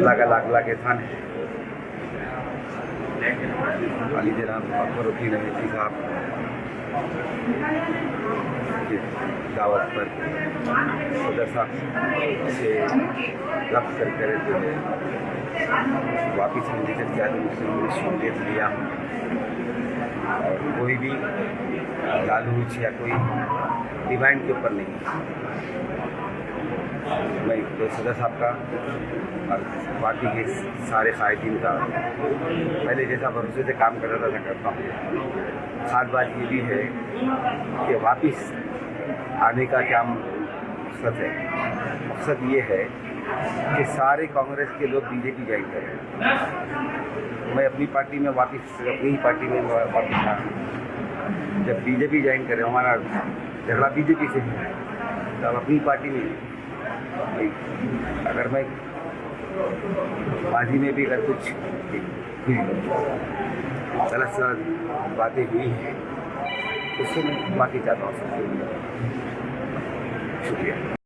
लागला के थाने अली जनाब अकबरुद्दीन अवैसी साहब की दावत पर सदर साहब से रब्त कर जो है वापिस ममलिकत की आदमी ने शमूलियत लिया और कोई भी लालूच या कोई डिमांड के ऊपर नहीं। मैं तो सदर साहब का और पार्टी के सारे कायदीन का पहले जैसा भरोसे से काम कर रहा था करता हूँ। खास बात ये भी है कि वापस आने का क्या मकसद है। मकसद ये है कि सारे कांग्रेस के लोग बीजेपी ज्वाइन करें। मैं अपनी पार्टी में वापस अपनी ही पार्टी में वापस आ जब बीजेपी ज्वाइन करें, हमारा झगड़ा बीजेपी से है, तब अपनी पार्टी में अगर मैं माजी में भी अगर कुछ गलत बातें हुई हैं उससे मैं माफ़ी चाहता हूँ। शुक्रिया।